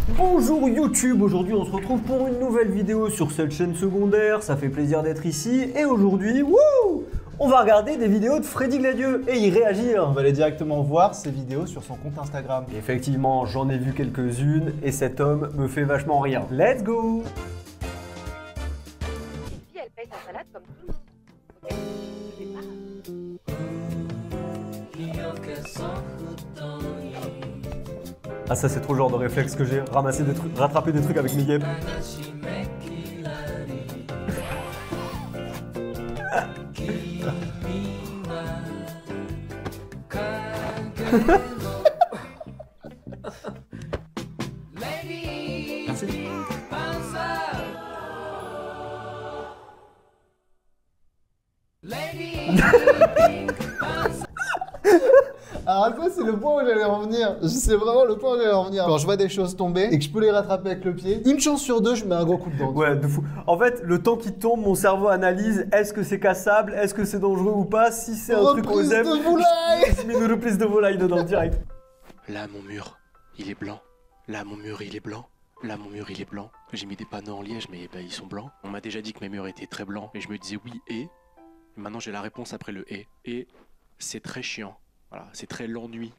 Bonjour YouTube, aujourd'hui on se retrouve pour une nouvelle vidéo sur cette chaîne secondaire, ça fait plaisir d'être ici et aujourd'hui, on va regarder des vidéos de Freddy Gladieux et y réagir. On va aller directement voir ses vidéos sur son compte Instagram. Et effectivement, j'en ai vu quelques-unes et cet homme me fait vachement rire. Let's go! Et puis elle paye sa salade comme tout le monde. Ok, je vais pas. Ah ça c'est trop le genre de réflexe que j'ai, ramasser des trucs, rattraper des trucs avec mes guêpes. Merci. Alors ça c'est le point où j'allais en venir. C'est vraiment le point où j'allais en venir. Quand je vois des choses tomber et que je peux les rattraper avec le pied, une chance sur deux, je mets un gros coup de dent. Ouais, de fou. En fait, le temps qui tombe, mon cerveau analyse est-ce que c'est cassable, est-ce que c'est dangereux ou pas. Si c'est un truc qu'on Reprise aime, de volaille. je mets une reprise de volaille dedans direct. Là, mon mur, il est blanc. Là, mon mur, il est blanc. Là, mon mur, il est blanc. J'ai mis des panneaux en liège, mais bah, ils sont blancs. On m'a déjà dit que mes murs étaient très blancs. Et je me disais oui, et maintenant, j'ai la réponse après le et. Et c'est très chiant. Voilà, c'est très l'ennui.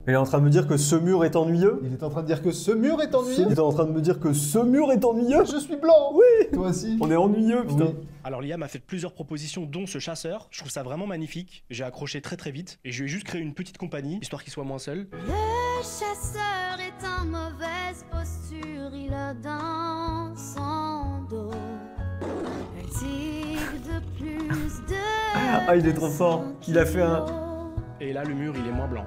Il est en train de me dire que ce mur est ennuyeux. Il est en train de dire que ce mur est ennuyeux. Il est en train de me dire que ce mur est ennuyeux. Je suis blanc. Oui. Toi aussi. On est ennuyeux, putain. Oui. Alors l'IA m'a fait plusieurs propositions, dont ce chasseur. Je trouve ça vraiment magnifique. J'ai accroché très très vite. Et je lui ai juste créé une petite compagnie, histoire qu'il soit moins seul. Le chasseur est en mauvaise posture, il a dans son dos un tigre de plus de... Ah, il est trop fort. Il a fait un... Et là, le mur, il est moins blanc.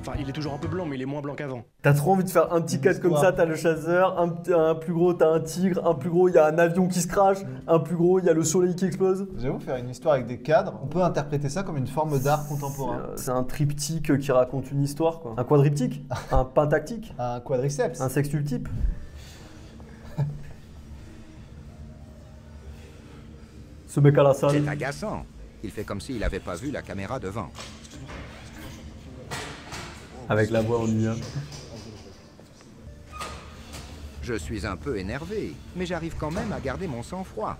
Enfin, il est toujours un peu blanc, mais il est moins blanc qu'avant. T'as trop envie de faire un petit cut comme ça, t'as le chasseur, un plus gros, t'as un tigre, un plus gros, il y a un avion qui se crache, un plus gros, il y a le soleil qui explose. J'avoue, faire une histoire avec des cadres, on peut interpréter ça comme une forme d'art contemporain. C'est un triptyque qui raconte une histoire, quoi. Un quadriptyque, un pentactique, Un quadriceps. un sextultype. Ce mec à la salle. C'est agaçant. Il fait comme s'il n'avait pas vu la caméra devant. Avec la voix en IA. Je suis un peu énervé, mais j'arrive quand même à garder mon sang-froid.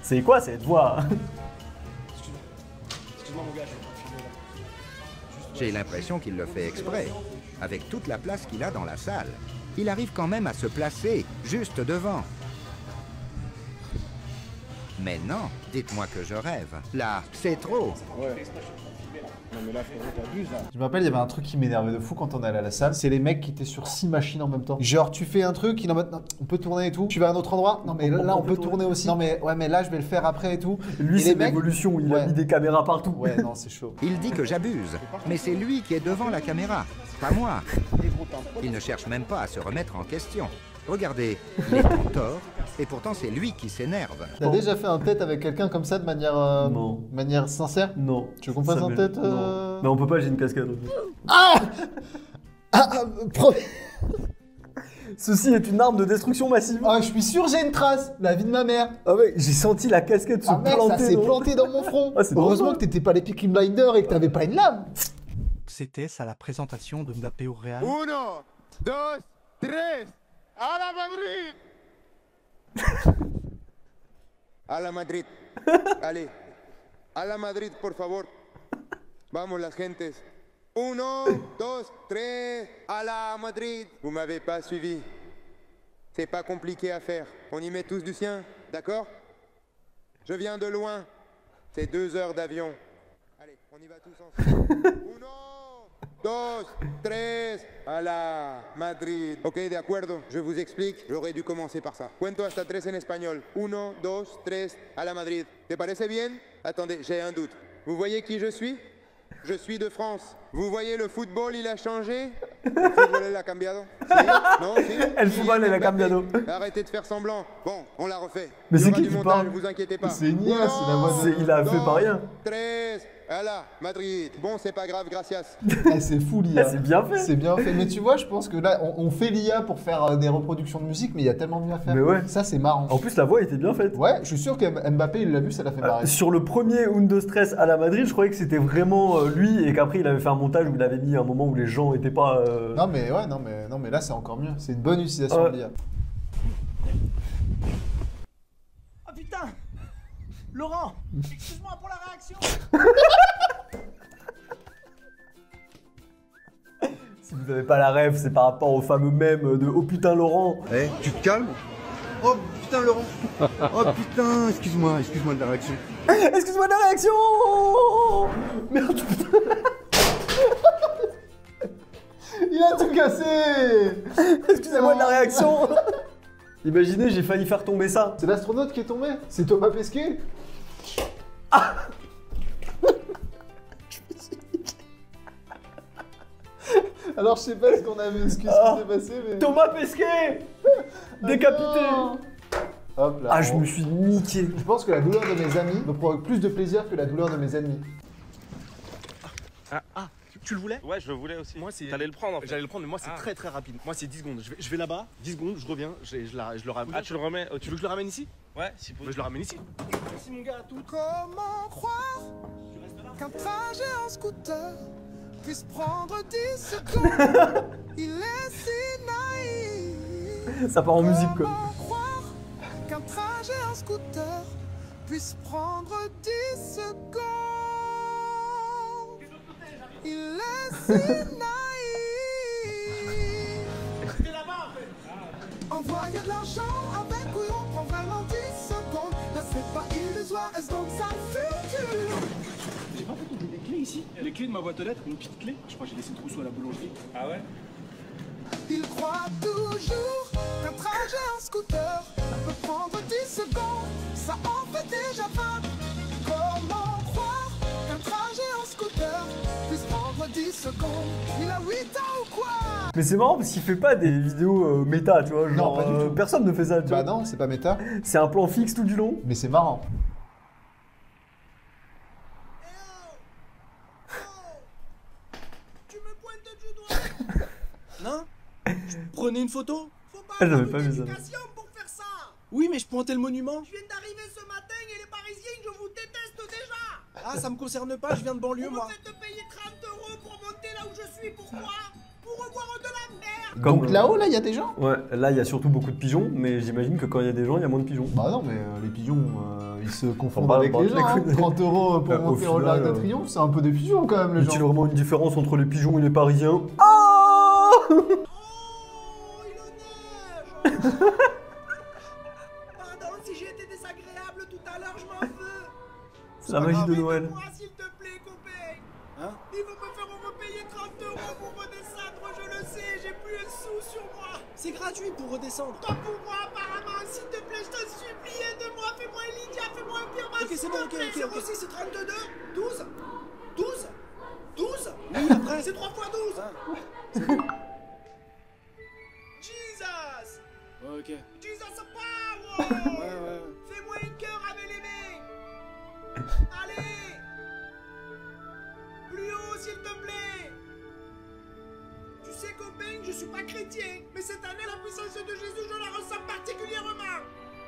C'est quoi cette voix? J'ai l'impression qu'il le fait exprès, avec toute la place qu'il a dans la salle. Il arrive quand même à se placer, juste devant. Mais non, dites-moi que je rêve. Là, c'est trop. Je me rappelle, il y avait un truc qui m'énervait de fou quand on allait à la salle. C'est les mecs qui étaient sur 6 machines en même temps. Genre, tu fais un truc, il en mode, non, on peut tourner et tout. Tu vas à un autre endroit? Non, mais là, on peut tourner aussi. Non, mais ouais, mais là, je vais le faire après et tout. Lui, Et c'est les mecs- l'évolution, il a Ouais. mis des caméras partout. Ouais, non, c'est chaud. Il dit que j'abuse, mais c'est lui qui est devant la caméra, pas moi. Il ne cherche même pas à se remettre en question. Regardez, il est en tort, et pourtant c'est lui qui s'énerve. T'as déjà fait un tête avec quelqu'un comme ça de manière, Non. manière sincère? Non. Tu veux qu'on fasse Ça un me- tête Non. Mais on peut pas, j'ai une casquette. Ceci est une arme de destruction massive. Ah, je suis sûr, j'ai une trace. La vie de ma mère. Ah ouais, j'ai senti la casquette se Ah mec, planter. ça s'est dans- planté dans mon front. Ah, c'est Heureusement normal. que t'étais pas les Peaky Blinders et que t'avais pas une lame. C'était ça la présentation de Mbappé au Real. 1, 2, 3, ¡a la Madrid! A la Madrid. Allez, a la Madrid, por favor. Vamos, las gentes. 1, 2, 3, à la Madrid. Vous m'avez pas suivi. C'est pas compliqué à faire. On y met tous du sien, d'accord? Je viens de loin. C'est 2 heures d'avion. Allez, on y va tous ensemble. 1, 2, 3, à la Madrid. Ok, de acuerdo, je vous explique. J'aurais dû commencer par ça. Cuento hasta 3 en espagnol. 1, 2, 3, à la Madrid. ¿Te parece bien? Attendez, j'ai un doute. Vous voyez qui je suis? Je suis de France. Vous voyez le football, il a changé? Le football, il a cambiado? Si? Non, si? El football, il a cambiado. Arrêtez de faire semblant. Bon, on la refait. Mais Il y c'est aura qui du qui montage, parle? vous inquiétez pas. C'est Nia, c'est la voix de- Il a fait pas rien. 3, à la Madrid. Bon, c'est pas grave, gracias. Eh, c'est fou l'IA. C'est bien fait. C'est bien fait. Mais tu vois, je pense que là, on fait l'IA pour faire des reproductions de musique, mais il y a tellement mieux à faire. Mais ouais. Ça, c'est marrant. En plus, la voix était bien faite. Ouais, je suis sûr que Mbappé, il l'a vu, ça l'a fait marrer. Sur le premier Undo Stress à la Madrid, je croyais que c'était vraiment lui et qu'après il avait fait un montage où il avait mis un moment où les gens étaient pas. Non mais ouais, non mais là c'est encore mieux. C'est une bonne utilisation de l'IA. Oh putain Laurent, excuse-moi pour la réaction. Si vous n'avez pas la rêve, c'est par rapport au fameux mème de oh putain Laurent. Eh, tu te calmes? Oh putain Laurent. Oh putain, excuse-moi de la réaction. Excuse-moi de la réaction. Merde putain. Il a tout cassé. Excusez-moi de la réaction. Imaginez, j'ai failli faire tomber ça. C'est l'astronaute qui est tombé. C'est Thomas Pesquet. Ah. Alors je sais pas ce qui s'est passé, mais... Thomas Pesquet. Décapité. Hop là. Ah, je me suis niqué. Je pense que la douleur de mes amis me provoque plus de plaisir que la douleur de mes ennemis. Ah, tu le voulais? Ouais, je le voulais aussi. Moi, c'est. T'allais le prendre en fait. J'allais le prendre, mais moi, c'est très très rapide. Moi, c'est 10 secondes. Je vais là-bas, 10 secondes, je reviens, je le ramène. Ah, tu le remets? Tu veux que je le ramène ici? Ouais, si possible. Je le ramène ici. Merci mon gars, à tout. Comment croire qu'un trajet en scooter puisse prendre 10 secondes? Il est si naïf. Ça part en musique quoi. Comment croire qu'un trajet en scooter puisse prendre 10 secondes? Il est si naïf. C'était là-bas en fait. Envoyer de l'argent avec oui on prend vraiment 10 secondes. Là c'est pas illusoire, est-ce donc ça le futur? J'ai pas fait des clés ici. Les clés de ma boîte aux lettres, une petite clé. Je crois que j'ai laissé le trousseau à la boulangerie. Ah ouais? Il croit toujours qu'un trajet en scooter peut prendre 10 secondes. Ça en fait déjà 20. Comment croire qu'un trajet en scooter puisse prendre 10 secondes? Il a 8 ans ou quoi? Mais c'est marrant parce qu'il fait pas des vidéos méta, tu vois. Genre, Non, pas du tout. Personne ne fait ça, tu vois. Bah non, c'est pas méta. C'est un plan fixe tout du long. Mais c'est marrant. Tu me pointes du doigt. Non? Prenez une photo? Faut pas J'avais avoir pas une vu ça. éducation pour faire ça. Oui, mais je pointais le monument. Je viens d'arriver ce matin et les Parisiens, je vous déteste déjà. Ah, ça me concerne pas, je viens de banlieue Vous moi. me faites payer 30 € pour monter là où je suis. Pourquoi? Pour revoir de la merde. Donc là-haut, là, il y a des gens? Ouais, là il y a surtout beaucoup de pigeons, mais j'imagine que quand il y a des gens, il y a moins de pigeons. Bah non, mais les pigeons, ils se confondent Bah, avec bah, les les gens. Hein. couilles. 30 € pour Au monter au final, Arc de Triomphe, c'est un peu des pigeons quand même, les Y a-t-il gens. vraiment une différence entre les pigeons et les Parisiens? Ah. Oh, il neige. Pardon si j'ai été désagréable tout à l'heure, je m'en veux. C'est la magie de Noël. Moi, s'il te plaît, copain. Hein? Ils vont me faire repayer 30 € pour redescendre, je le sais, j'ai plus un sou sur moi. C'est gratuit pour redescendre. Pas pour moi, apparemment, s'il te plaît, je te supplie, aide-moi, fais-moi un Lydia, fais-moi un Pierre. Ok, c'est bon, ok. 06, c'est 32, 12, 12, 12. Oui, après. C'est 3 fois 12. Ah. Jesus. Ouais, ok. Jesus power. Ouais. Fais-moi un cœur avec les mains. Allez. Plus haut, s'il te plaît. Tu sais, copain, je suis pas chrétien, mais cette année, la puissance de Jésus, je la ressens particulièrement.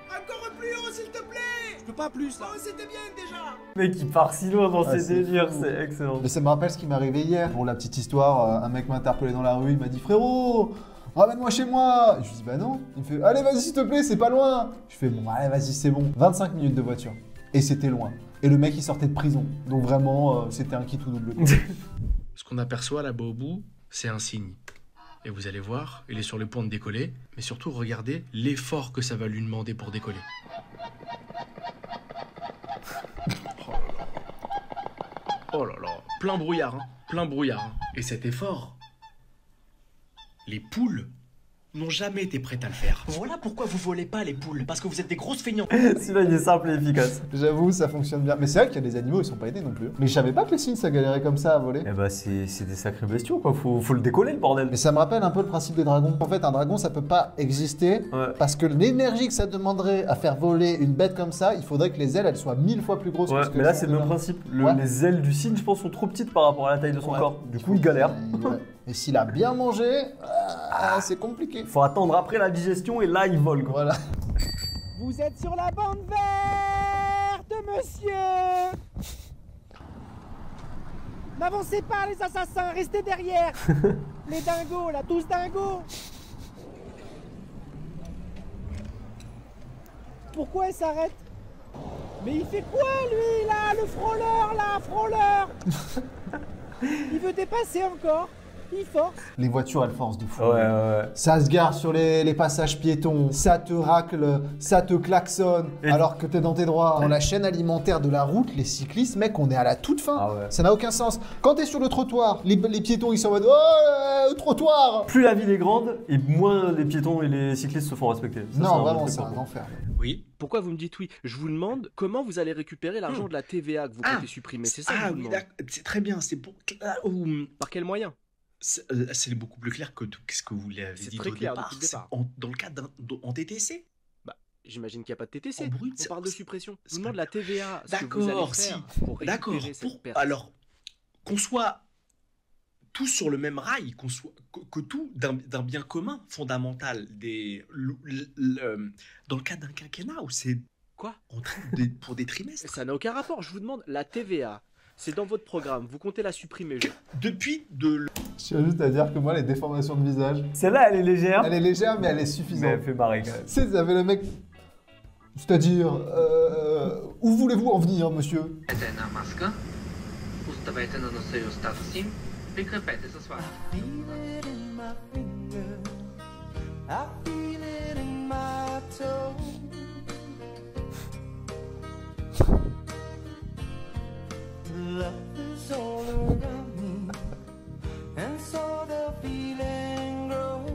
Encore plus haut, s'il te plaît. Je peux pas plus là. Oh, c'était bien déjà. Mec, il part si loin dans ses c'est délires, fou. c'est excellent. Mais ça me rappelle ce qui m'est arrivé hier. Pour la petite histoire, un mec m'a interpellé dans la rue, il m'a dit frérot, ramène-moi chez moi. Je lui dis bah non. Il me fait allez vas-y s'il te plaît, c'est pas loin. Je fais bon allez vas-y c'est bon. 25 minutes de voiture. Et c'était loin. Et le mec il sortait de prison. Donc vraiment c'était un kit ou double. Ce qu'on aperçoit là-bas au bout, c'est un signe. Et vous allez voir, il est sur le point de décoller. Mais surtout regardez l'effort que ça va lui demander pour décoller. Oh là là, plein brouillard, hein. Plein brouillard. Hein. Et cet effort, les poules n'ont jamais été prêtes à le faire. Voilà pourquoi vous volez pas les poules, parce que vous êtes des grosses feignants. Celui-là, il est simple et efficace. J'avoue, ça fonctionne bien. Mais c'est vrai qu'il y a des animaux, ils sont pas aidés non plus. Mais je savais pas que les cygnes, ça galérait comme ça à voler. Eh bah, c'est des sacrés bestiaux, quoi. Faut le décoller, le bordel. Mais ça me rappelle un peu le principe des dragons. En fait, un dragon, ça peut pas exister parce que l'énergie que ça demanderait à faire voler une bête comme ça, il faudrait que les ailes, elles soient 1000 fois plus grosses. Ouais, que ce que mais là, sont c'est le les même dragons. principe. Les ailes du cygne, je pense, sont trop petites par rapport à la taille de son corps. Du coup, il galère. Ouais. Et s'il a bien mangé, c'est compliqué. Faut attendre après la digestion et là, il vole, quoi. Voilà. Vous êtes sur la bande verte, monsieur. N'avancez pas, les assassins, restez derrière. Les dingos, là, tous dingos. Pourquoi il s'arrête? Mais il fait quoi, lui, là, le frôleur, là, frôleur? Il veut dépasser encore. Il force. Les voitures, elles forcent de fou. Ouais. Ça se gare sur les passages piétons, ça te racle, ça te klaxonne, alors que t'es dans tes droits. Dans la chaîne alimentaire de la route, les cyclistes, mec, on est à la toute fin. Ah ouais. Ça n'a aucun sens. Quand t'es sur le trottoir, les piétons, ils sont en mode « Oh, trottoir !» Plus la ville est grande, et moins les piétons et les cyclistes se font respecter. Ça, Non, c'est vraiment, vrai c'est truc, un enfer. Oui. Pourquoi vous me dites oui? Je vous demande comment vous allez récupérer l'argent de la TVA que vous comptez supprimer. C'est ça que je vous demande. C'est très bien, c'est bon. Par quel moyen? C'est beaucoup plus clair que ce que vous l'avez dit très au clair départ. depuis le départ. Dans le cadre en TTC. Bah, j'imagine qu'il n'y a pas de TTC. En brut, on parle de suppression. Je vous demande pas- la TVA. Ce que vous allez D'accord, faire si. pour D'accord. récupérer cette perte. Alors, qu'on soit tous sur le même rail, que tout d'un bien commun fondamental dans le cadre d'un quinquennat où c'est quoi pour des trimestres. Ça n'a aucun rapport. Je vous demande la TVA. C'est dans votre programme. Vous comptez la supprimer. Depuis de... Je tiens juste à dire que moi, les déformations de visage... Celle-là, elle est légère. Elle est légère, mais elle est suffisante. Mais elle fait marrer, quand même. Tu sais, ça avait le mec... C'est-à-dire... où voulez-vous en venir, monsieur? на маска, оставете на носа и устата си, прикрепете с вата. I feel it in my toe. Love is all around me, and so the feeling grows.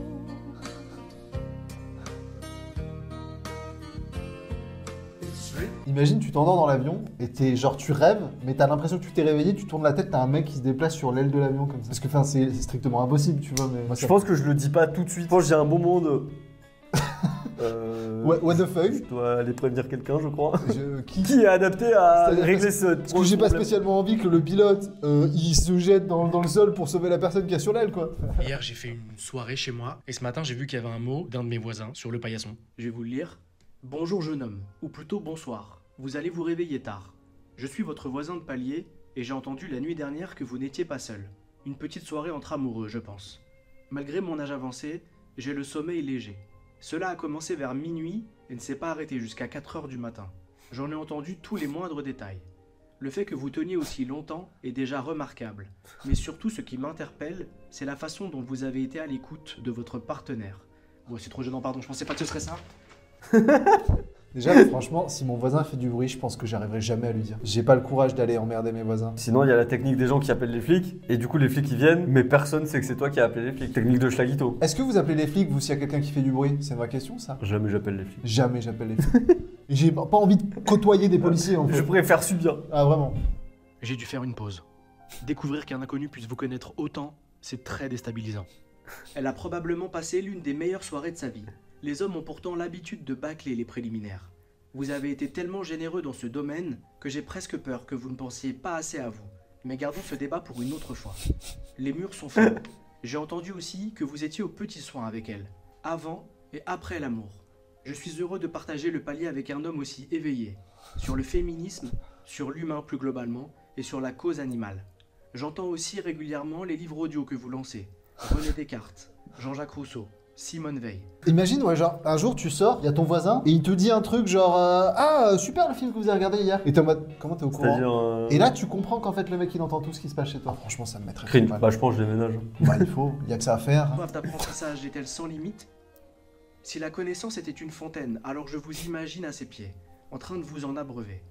Imagine, tu t'endors dans l'avion et t'es genre tu rêves, mais t'as l'impression que tu t'es réveillé, tu tournes la tête, t'as un mec qui se déplace sur l'aile de l'avion comme ça. Parce que enfin, c'est strictement impossible, tu vois. Mais moi, Je pense que je le dis pas tout de suite. Je pense que j'ai un bon moment de. What the fuck? Je dois aller prévenir quelqu'un, je crois. Qui est adapté à C'est-à-dire régler ce. Parce que j'ai pas spécialement envie que le pilote il se jette dans le sol pour sauver la personne qui est sur l'aile, quoi. Hier, j'ai fait une soirée chez moi et ce matin, j'ai vu qu'il y avait un mot d'un de mes voisins sur le paillasson. Je vais vous le lire. Bonjour jeune homme, ou plutôt bonsoir. Vous allez vous réveiller tard. Je suis votre voisin de palier et j'ai entendu la nuit dernière que vous n'étiez pas seul. Une petite soirée entre amoureux, je pense. Malgré mon âge avancé, j'ai le sommeil léger. Cela a commencé vers minuit et ne s'est pas arrêté jusqu'à 4 heures du matin. J'en ai entendu tous les moindres détails. Le fait que vous teniez aussi longtemps est déjà remarquable. Mais surtout, ce qui m'interpelle, c'est la façon dont vous avez été à l'écoute de votre partenaire. Bon, c'est trop gênant, pardon, je pensais pas que ce serait ça. Déjà, franchement, si mon voisin fait du bruit, je pense que j'arriverai jamais à lui dire. J'ai pas le courage d'aller emmerder mes voisins. Sinon, il y a la technique des gens qui appellent les flics, et du coup, les flics ils viennent, mais personne sait que c'est toi qui as appelé les flics. Technique de Schlaguito. Est-ce que vous appelez les flics, vous, s'il y a quelqu'un qui fait du bruit? C'est une vraie question, ça? Jamais j'appelle les flics. Jamais j'appelle les flics. J'ai pas envie de côtoyer des policiers, en fait. Je préfère subir. Ah, vraiment? J'ai dû faire une pause. Découvrir qu'un inconnu puisse vous connaître autant, c'est très déstabilisant. Elle a probablement passé l'une des meilleures soirées de sa vie. Les hommes ont pourtant l'habitude de bâcler les préliminaires. Vous avez été tellement généreux dans ce domaine que j'ai presque peur que vous ne pensiez pas assez à vous. Mais gardons ce débat pour une autre fois. Les murs sont forts. J'ai entendu aussi que vous étiez aux petits soins avec elle, avant et après l'amour. Je suis heureux de partager le palier avec un homme aussi éveillé, sur le féminisme, sur l'humain plus globalement, et sur la cause animale. J'entends aussi régulièrement les livres audio que vous lancez. René Descartes, Jean-Jacques Rousseau, Simone Veil. Imagine, ouais, genre, un jour tu sors, il y a ton voisin, et il te dit un truc genre ah, super le film que vous avez regardé hier. Et t'es en mode, comment t'es au courant? Et là, tu comprends qu'en fait, le mec, il entend tout ce qui se passe chez toi. Franchement, ça me mettrait très mal. Bah, je pense que je déménage. Bah, il faut, il y a que ça à faire. La soif d'apprentissage est-elle sans limite? Si la connaissance était une fontaine, alors je vous imagine à ses pieds, en train de vous en abreuver.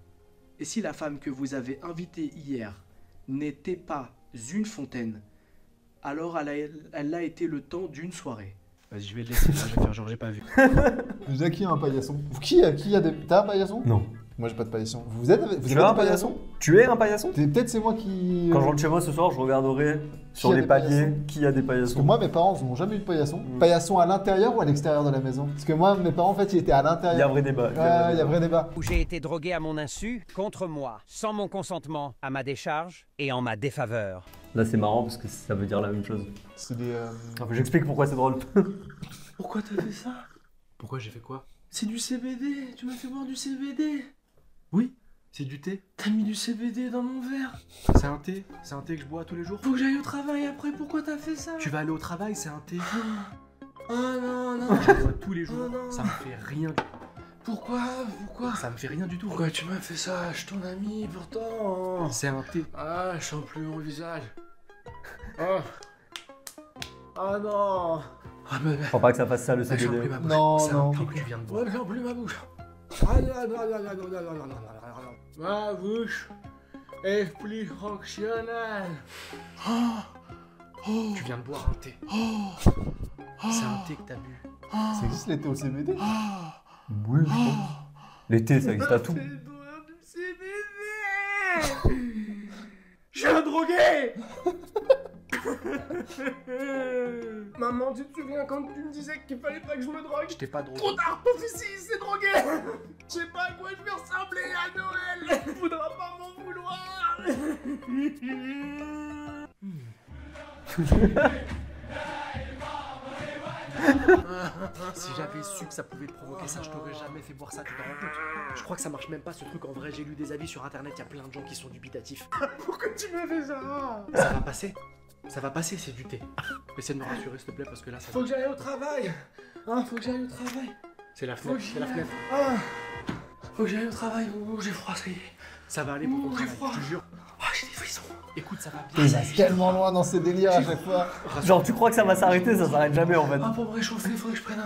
Et si la femme que vous avez invitée hier n'était pas une fontaine, alors elle l'a été le temps d'une soirée. Vas-y, je vais le laisser là, je vais faire genre j'ai pas vu. Déjà, qui a un paillasson? Qui a des... T'as un paillasson? Non. Moi, j'ai pas de paillasson. Vous avez Tu des as un paillassons? paillasson? Tu es un paillasson? Peut-être c'est moi qui... Quand je rentre chez moi ce soir, je regarderai sur a les des paliers paillassons qui a des Parce que paillassons. moi, mes parents n'ont jamais eu de paillasson. Paillasson à l'intérieur ou à l'extérieur de la maison? Parce que moi, mes parents, en fait, ils étaient à l'intérieur. Il y a un vrai débat. Ouais, il y a vrai débat. Où j'ai été drogué à mon insu, contre moi, sans mon consentement, à ma décharge et en ma défaveur. Là, c'est marrant parce que ça veut dire la même chose. C'est des... Enfin, j'explique pourquoi c'est drôle. Pourquoi t'as fait ça? Pourquoi j'ai fait quoi? C'est du CBD, tu m'as fait boire du CBD. Oui, c'est du thé. T'as mis du CBD dans mon verre. C'est un thé que je bois tous les jours. Faut que j'aille au travail après, pourquoi t'as fait ça? Tu vas aller au travail, c'est un thé. Oh non, non. Je bois tous les jours, Oh non. ça me fait rien du tout. Pourquoi? Ça me fait rien du tout. Pourquoi tu m'as fait ça? Je suis ton ami pourtant. C'est un thé. Ah, je sens plus mon visage. Oh. Ah non. Ah, mais... Faut pas que ça fasse ça le J'en CBD. plus ma bouche. Non, C'est non. un thé que tu viens de boire. Ouais, j'en plus ma bouche. Ah, non, non, non, non, non, non, non, non, non. Ma bouche est plus fonctionnelle. Tu viens de boire un thé. C'est un thé que t'as bu. Ça existe les thés au CBD? Oui, je pense. Les thés, ça existe à tout. Je suis un drogué. Maman, tu te souviens quand tu me disais qu'il fallait pas que je me drogue? Je t'ai pas drogué. Trop tard, ton fils il s'est drogué. Je sais pas à quoi je vais ressembler à Noël. Faudra pas m'en vouloir. Si j'avais su que ça pouvait te provoquer ça, je t'aurais jamais fait boire ça, tu te rends compte? Je crois que ça marche même pas ce truc, en vrai j'ai lu des avis sur internet, il y a plein de gens qui sont dubitatifs. Pourquoi tu m'as fait ça? Ça va passer. Ça va passer, c'est du thé. Essaie de me rassurer s'il te plaît parce que là ça... Faut que j'aille au travail. Hein, faut que j'aille au travail. C'est la fenêtre, c'est la fenêtre. Ah, faut que j'aille au travail. Oh, j'ai froid, ça y est. Ça va aller pour ton J'ai travail, froid. je te jure. Oh, j'ai des frissons. Écoute, ça va bien. Il va tellement loin dans ses délires à chaque fois. Genre, tu crois que ça va s'arrêter, ça s'arrête jamais en fait. Ah, pour me réchauffer, il faudrait que je prenne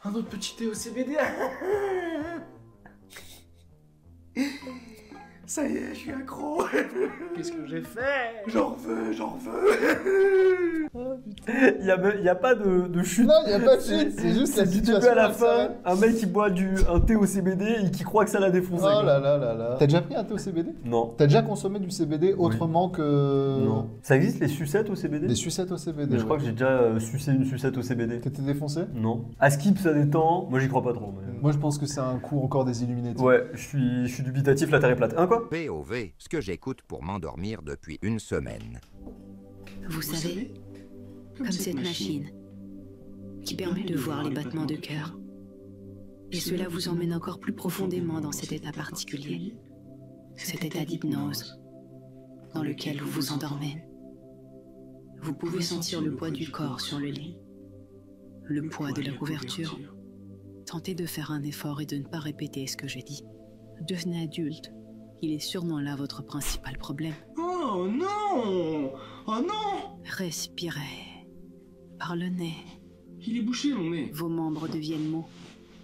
un autre petit thé au CBD. Ça y est, je suis accro. Qu'est-ce que j'ai fait? J'en veux. Il y a pas de chute. Non, il y a pas de chute, c'est juste la du début situation à la elle fin, s'arrête. un mec qui boit un thé au CBD et qui croit que ça l'a défoncé. Oh quoi. là là là là. T'as déjà pris un thé au CBD? Non. T'as déjà consommé du CBD autrement que... Non. Ça existe les sucettes au CBD? Des sucettes au CBD. Mais je crois que j'ai déjà sucé une sucette au CBD. T'étais défoncé? Non. À skip ça détend, moi j'y crois pas trop. Mais... Moi je pense que c'est un coup encore des Illuminati. Ouais, je suis dubitatif, la terre est plate. Hein quoi? POV, ce que j'écoute pour m'endormir depuis une semaine. Vous savez, comme cette machine qui permet de voir les battements de cœur. Et cela vous emmène encore plus profondément dans cet état particulier, cet état d'hypnose dans lequel vous vous endormez. Vous pouvez sentir le poids du corps sur le lit, le poids de la couverture. Tentez de faire un effort et de ne pas répéter ce que je dis. Devenez adulte. Il est sûrement là votre principal problème. Oh non! Oh non! Respirez. Par le nez. Il est bouché mon nez. Vos membres deviennent mous.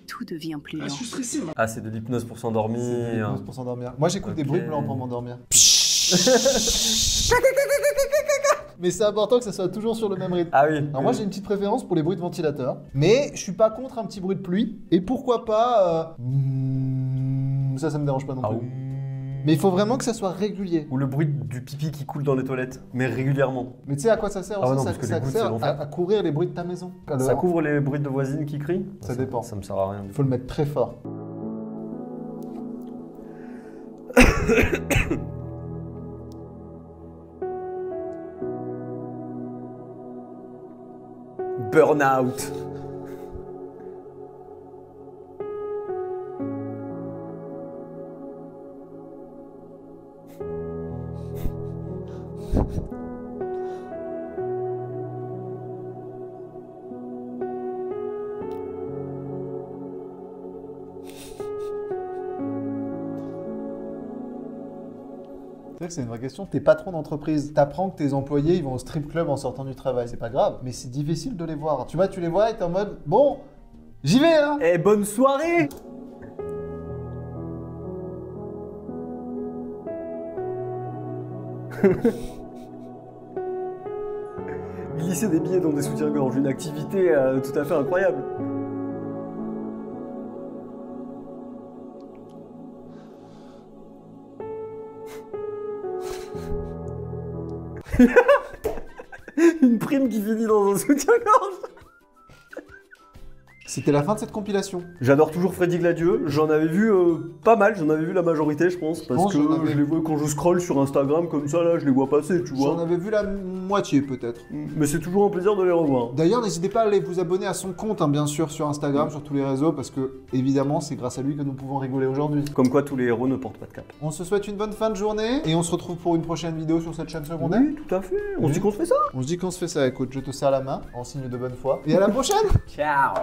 Tout devient plus lent. Ah, je suis stressé. Ah, c'est de l'hypnose pour s'endormir. Pour s'endormir. Moi j'écoute des bruits blancs pour m'endormir. Mais c'est important que ça soit toujours sur le même rythme. Ah oui. Alors moi j'ai une petite préférence pour les bruits de ventilateur. Mais je suis pas contre un petit bruit de pluie. Et pourquoi pas... Ça me dérange pas non plus. Mais il faut vraiment que ça soit régulier. Ou le bruit du pipi qui coule dans les toilettes, mais régulièrement. Mais tu sais à quoi ça sert aussi? Ah ouais, non, ça parce que les gouttes, c'est sert l'enfer. à couvrir les bruits de ta maison. Ça couvre les bruits de voisines qui crient? Ça dépend. Ça me sert à rien. Il faut le mettre très fort. Burnout. C'est vrai que c'est une vraie question. T'es patron d'entreprise, t'apprends que tes employés ils vont au strip club en sortant du travail. C'est pas grave, mais c'est difficile de les voir. Tu vois, tu les vois et t'es en mode bon, j'y vais hein. Eh, bonne soirée. glisser des billets dans des soutiens-gorge, une activité tout à fait incroyable. Une prime qui finit dans un soutien-gorge. C'était la fin de cette compilation. J'adore toujours Freddy Gladieux, j'en avais vu pas mal, j'en avais vu la majorité je pense, parce que je les vois quand je scrolle sur Instagram comme ça là, je les vois passer, tu vois. J'en avais vu la moitié peut-être. Mais c'est toujours un plaisir de les revoir. D'ailleurs, n'hésitez pas à aller vous abonner à son compte, hein, bien sûr, sur Instagram, sur tous les réseaux, parce que évidemment, c'est grâce à lui que nous pouvons rigoler aujourd'hui. Comme quoi tous les héros ne portent pas de cap. On se souhaite une bonne fin de journée, et on se retrouve pour une prochaine vidéo sur cette chaîne secondaire. Oui, tout à fait. On se dit qu'on se fait ça. On se dit qu'on se fait ça, écoute, je te serre la main, en signe de bonne foi. Et à la prochaine. Ciao.